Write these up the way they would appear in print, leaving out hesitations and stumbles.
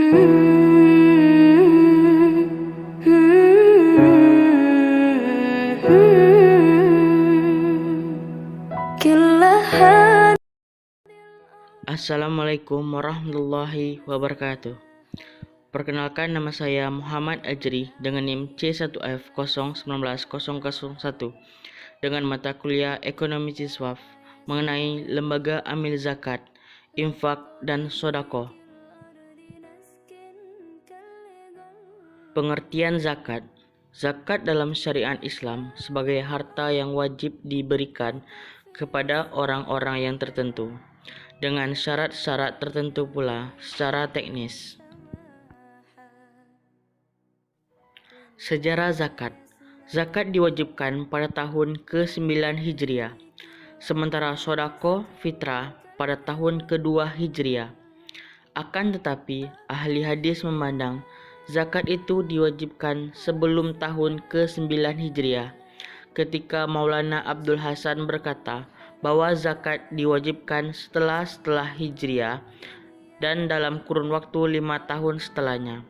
Assalamualaikum warahmatullahi wabarakatuh. Perkenalkan, nama saya Muhammad Ajri dengan NIM C1F019001 dengan mata kuliah Ekonomi Siswaf mengenai lembaga amil zakat, infak, dan sodako. Pengertian zakat. Zakat dalam syariat Islam sebagai harta yang wajib diberikan kepada orang-orang yang tertentu, dengan syarat-syarat tertentu pula secara teknis. Sejarah zakat. Zakat diwajibkan pada tahun ke-9 Hijriah, sementara sodako fitrah pada tahun ke-2 Hijriah. Akan tetapi, ahli hadis memandang zakat itu diwajibkan sebelum tahun ke-9 Hijriah, ketika Maulana Abdul Hasan berkata bahwa zakat diwajibkan setelah Hijriah dan dalam kurun waktu 5 tahun setelahnya.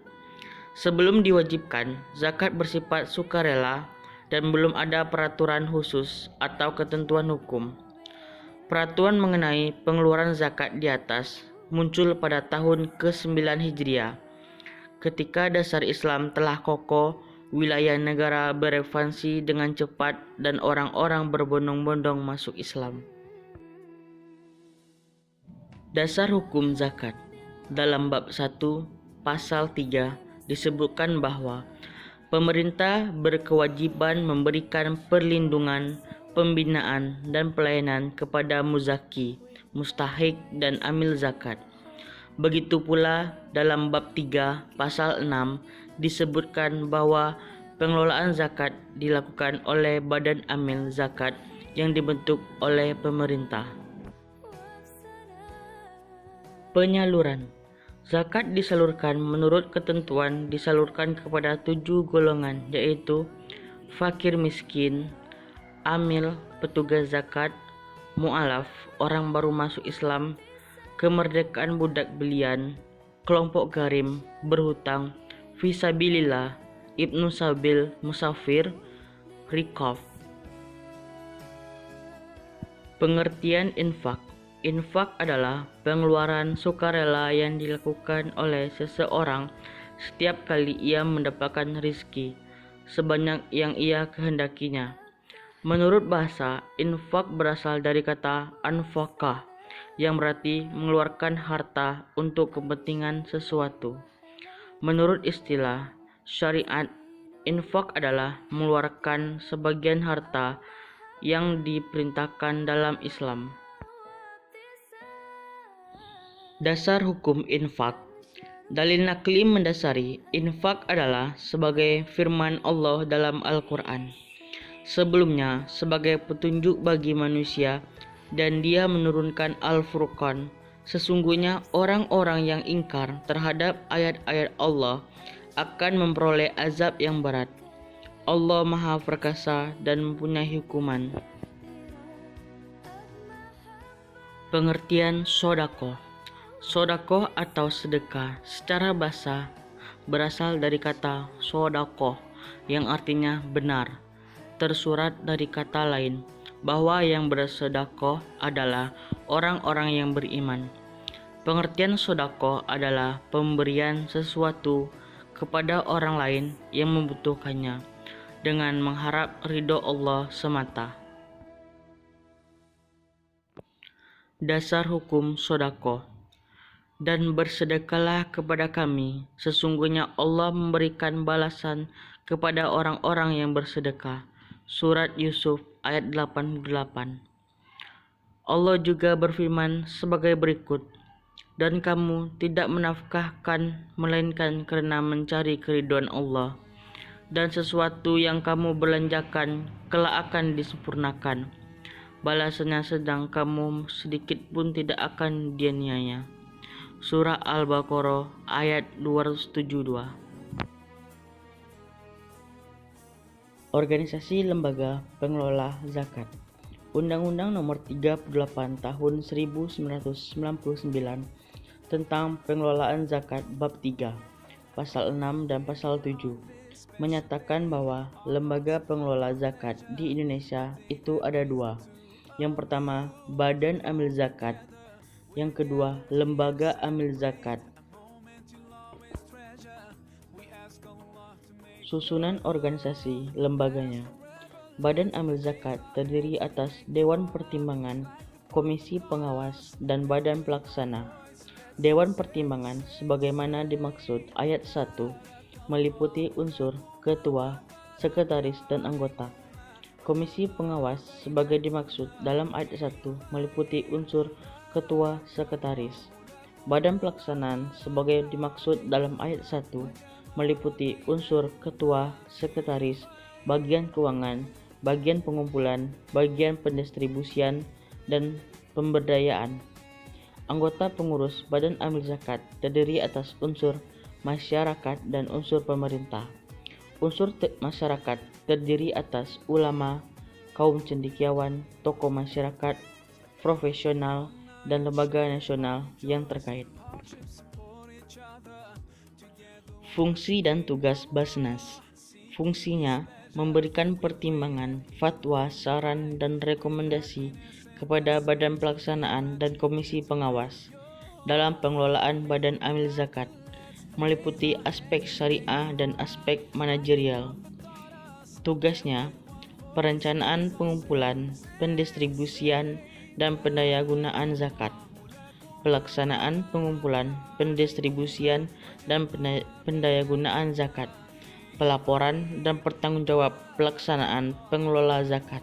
Sebelum diwajibkan, zakat bersifat sukarela dan belum ada peraturan khusus atau ketentuan hukum. Peraturan mengenai pengeluaran zakat di atas muncul pada tahun ke-9 Hijriah, ketika dasar Islam telah kokoh, wilayah negara berekspansi dengan cepat, dan orang-orang berbondong-bondong masuk Islam. Dasar hukum zakat. Dalam bab 1 pasal 3 disebutkan bahwa pemerintah berkewajiban memberikan perlindungan, pembinaan, dan pelayanan kepada muzaki, mustahik, dan amil zakat. Begitu pula dalam bab 3 pasal 6 disebutkan bahwa pengelolaan zakat dilakukan oleh badan amil zakat yang dibentuk oleh pemerintah. Penyaluran. Zakat disalurkan menurut ketentuan disalurkan kepada 7 golongan, yaitu fakir miskin, amil, petugas zakat, mu'alaf, orang baru masuk Islam, kemerdekaan budak belian, kelompok garim, berhutang, fisabilillah, ibnu sabil, musafir, rikaf. Pengertian infak. Infak adalah pengeluaran sukarela yang dilakukan oleh seseorang setiap kali ia mendapatkan rizki, sebanyak yang ia kehendakinya. Menurut bahasa, infak berasal dari kata anfaqah, yang berarti mengeluarkan harta untuk kepentingan sesuatu. Menurut istilah syariat, infak adalah mengeluarkan sebagian harta yang diperintahkan dalam Islam. Dasar hukum infak. Dalil nakli mendasari infak adalah sebagai firman Allah dalam Al-Quran sebelumnya sebagai petunjuk bagi manusia, dan Dia menurunkan Al-Furqan. Sesungguhnya orang-orang yang ingkar terhadap ayat-ayat Allah akan memperoleh azab yang berat. Allah Maha Perkasa dan mempunyai hukuman. Pengertian sodako. Sodako atau sedekah secara bahasa berasal dari kata sodakoh yang artinya benar. Tersurat dari kata lain bahwa yang bersedekah adalah orang-orang yang beriman. Pengertian sodako adalah pemberian sesuatu kepada orang lain yang membutuhkannya dengan mengharap ridho Allah semata. Dasar hukum sodako. Dan bersedekahlah kepada kami, sesungguhnya Allah memberikan balasan kepada orang-orang yang bersedekah. Surat Yusuf ayat 88. Allah juga berfirman sebagai berikut, dan kamu tidak menafkahkan melainkan karena mencari keridhaan Allah, dan sesuatu yang kamu belanjakan kelak akan disempurnakan. Balasannya sedang kamu sedikit pun tidak akan dia-niaya. Surah Al-Baqarah ayat 272. Organisasi Lembaga Pengelola Zakat. Undang-Undang Nomor 38 Tahun 1999 tentang pengelolaan zakat bab 3, pasal 6 dan pasal 7 menyatakan bahwa lembaga pengelola zakat di Indonesia itu ada dua. Yang pertama, Badan Amil Zakat. Yang kedua, Lembaga Amil Zakat. Susunan organisasi lembaganya. Badan Amil Zakat terdiri atas Dewan Pertimbangan, Komisi Pengawas, dan Badan Pelaksana. Dewan Pertimbangan sebagaimana dimaksud ayat 1 meliputi unsur ketua, sekretaris, dan anggota. Komisi Pengawas sebagai dimaksud dalam ayat 1 meliputi unsur ketua, sekretaris. Badan Pelaksanaan sebagai dimaksud dalam ayat 1 meliputi unsur ketua, sekretaris, bagian keuangan, bagian pengumpulan, bagian pendistribusian, dan pemberdayaan. Anggota pengurus Badan Amil Zakat terdiri atas unsur masyarakat dan unsur pemerintah. Unsur masyarakat terdiri atas ulama, kaum cendekiawan, tokoh masyarakat, profesional, dan lembaga nasional yang terkait. Fungsi dan tugas Basnas. Fungsinya memberikan pertimbangan, fatwa, saran, dan rekomendasi kepada Badan Pelaksanaan dan Komisi Pengawas dalam pengelolaan Badan Amil Zakat, meliputi aspek syariah dan aspek manajerial. Tugasnya, perencanaan pengumpulan, pendistribusian, dan pendayagunaan zakat, pelaksanaan pengumpulan, pendistribusian, dan pendayagunaan zakat, pelaporan dan pertanggungjawab pelaksanaan pengelola zakat.